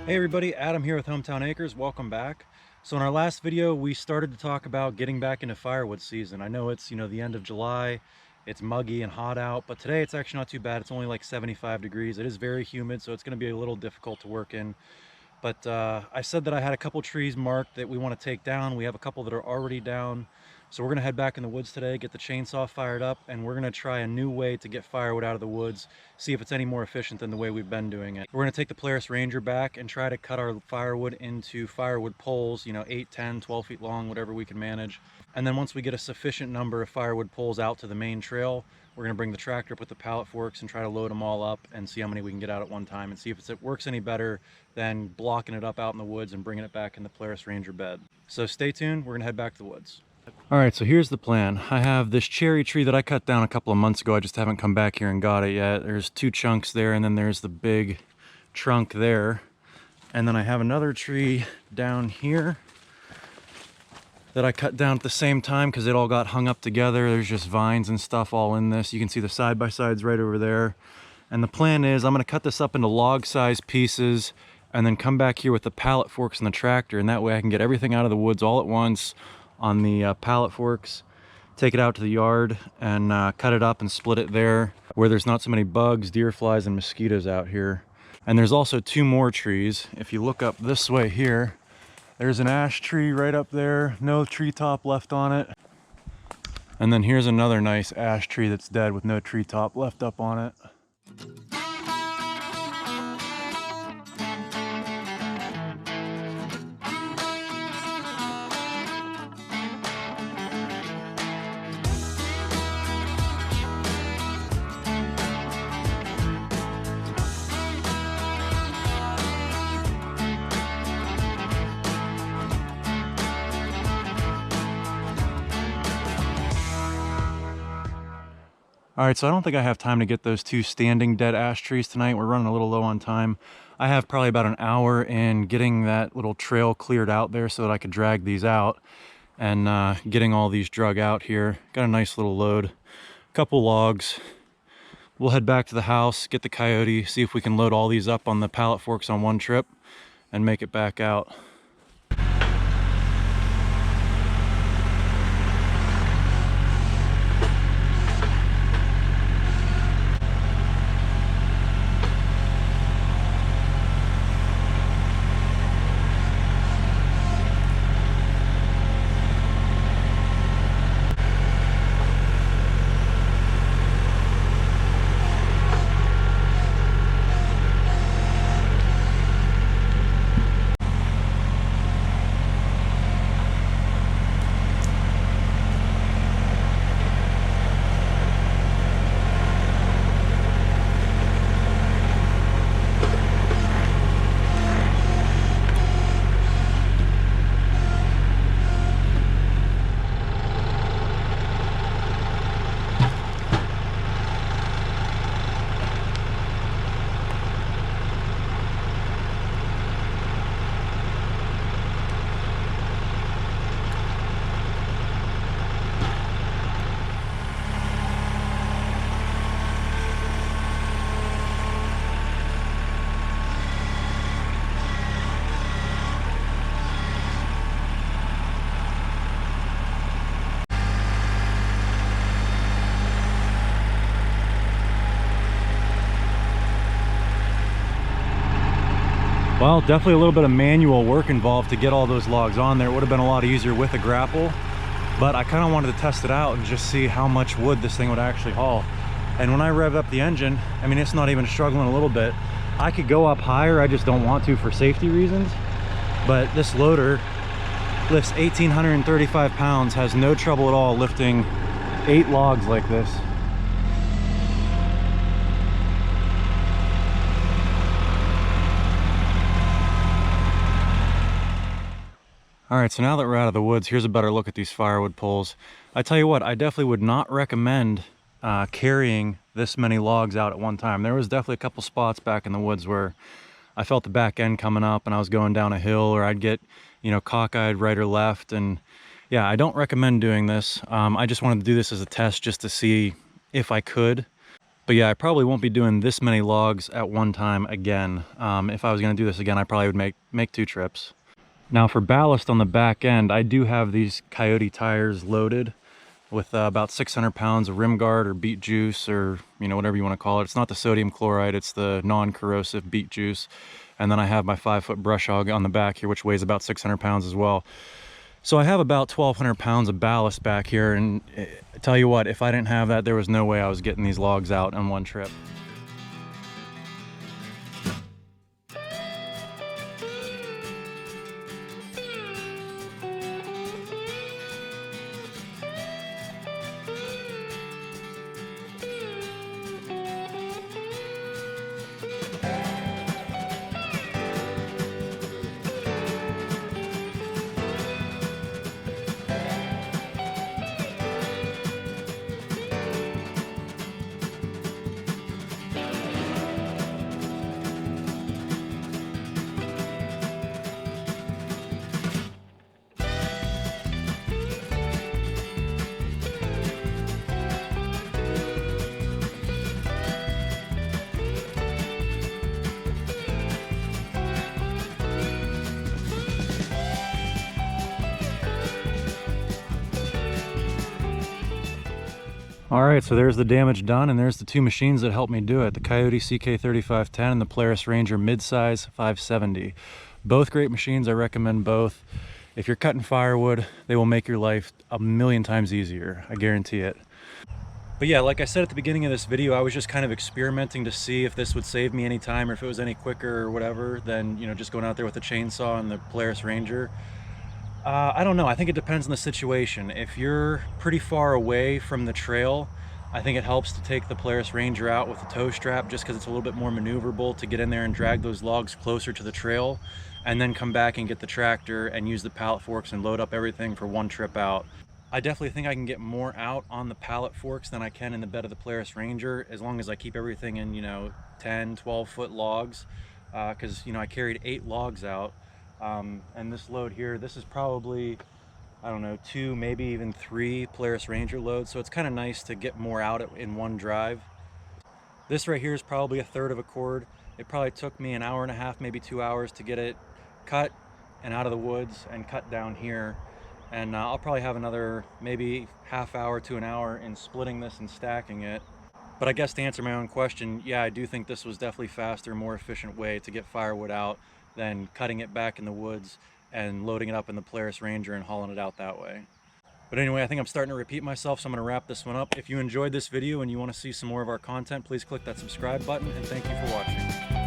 Hey everybody, Adam here with Hometown Acres. Welcome back. So in our last video, we started to talk about getting back into firewood season. I know it's, the end of July, it's muggy and hot out, but today it's actually not too bad. It's only like 75 degrees. It is very humid, so it's going to be a little difficult to work in. But I said that I had a couple trees marked that we want to take down. We have a couple that are already down. So we're going to head back in the woods today, get the chainsaw fired up, and we're going to try a new way to get firewood out of the woods, see if it's any more efficient than the way we've been doing it. We're going to take the Polaris Ranger back and try to cut our firewood into firewood poles, 8, 10, 12 feet long, whatever we can manage. And then once we get a sufficient number of firewood poles out to the main trail, we're going to bring the tractor up with the pallet forks and try to load them all up and see how many we can get out at one time and see if it works any better than blocking it up out in the woods and bringing it back in the Polaris Ranger bed. So stay tuned, we're going to head back to the woods. All right, so here's the plan. I have this cherry tree that I cut down a couple of months ago. I just haven't come back here and got it yet. There's two chunks there, and then there's the big trunk there. And then I have another tree down here that I cut down at the same time because it all got hung up together. There's just vines and stuff all in this. You can see the side-by-sides right over there. And the plan is I'm going to cut this up into log-sized pieces and then come back here with the pallet forks and the tractor, and that way I can get everything out of the woods all at once on the pallet forks, take it out to the yard and cut it up and split it there where there's not so many bugs, deer flies, and mosquitoes out here. And there's also two more trees. If you look up this way here, there's an ash tree right up there, no treetop left on it. And then here's another nice ash tree that's dead with no treetop left up on it. All right, so I don't think I have time to get those two standing dead ash trees tonight. We're running a little low on time. I have probably about an hour in getting that little trail cleared out there so that I could drag these out and getting all these drug out here. Got a nice little load, couple logs. We'll head back to the house, get the Kioti, see if we can load all these up on the pallet forks on one trip and make it back out. Well, definitely a little bit of manual work involved to get all those logs on there. It would have been a lot easier with a grapple, but I kind of wanted to test it out and just see how much wood this thing would actually haul. And when I rev up the engine, I mean, it's not even struggling a little bit. I could go up higher, I just don't want to for safety reasons. But this loader lifts 1,835 pounds, has no trouble at all lifting 8 logs like this. All right, so now that we're out of the woods, here's a better look at these firewood poles. I tell you what, I definitely would not recommend carrying this many logs out at one time. There was definitely a couple spots back in the woods where I felt the back end coming up and I was going down a hill, or I'd get, cockeyed right or left. And yeah, I don't recommend doing this. I just wanted to do this as a test just to see if I could. But yeah, I probably won't be doing this many logs at one time again. If I was going to do this again, I probably would make 2 trips. Now for ballast on the back end, I do have these Kioti tires loaded with about 600 pounds of rim guard or beet juice, or whatever you want to call it. It's not the sodium chloride, it's the non-corrosive beet juice. And then I have my 5-foot brush hog on the back here, which weighs about 600 pounds as well. So I have about 1,200 pounds of ballast back here, and I tell you what, if I didn't have that, there was no way I was getting these logs out on one trip. All right, so there's the damage done, and there's the 2 machines that helped me do it, the Kioti CK3510 and the Polaris Ranger Midsize 570. Both great machines. I recommend both. If you're cutting firewood, they will make your life a million times easier, I guarantee it. But yeah, like I said at the beginning of this video, I was just kind of experimenting to see if this would save me any time or if it was any quicker or whatever than, just going out there with a chainsaw and the Polaris Ranger. I don't know. I think it depends on the situation. If you're pretty far away from the trail, I think it helps to take the Polaris Ranger out with a tow strap, just because it's a little bit more maneuverable to get in there and drag those logs closer to the trail, and then come back and get the tractor and use the pallet forks and load up everything for one trip out. I definitely think I can get more out on the pallet forks than I can in the bed of the Polaris Ranger, as long as I keep everything in 10, 12-foot logs, because I carried 8 logs out. And this load here, this is probably, I don't know, 2, maybe even 3 Polaris Ranger loads, so it's kind of nice to get more out in one drive. This right here is probably 1/3 of a cord. It probably took me an hour and a half, maybe 2 hours to get it cut and out of the woods and cut down here. And I'll probably have another maybe half hour to an hour in splitting this and stacking it. But I guess to answer my own question, yeah, I do think this was definitely faster, more efficient way to get firewood out than cutting it back in the woods and loading it up in the Polaris Ranger and hauling it out that way. But anyway, I think I'm starting to repeat myself, so I'm going to wrap this one up. If you enjoyed this video and you want to see some more of our content, please click that subscribe button, and thank you for watching.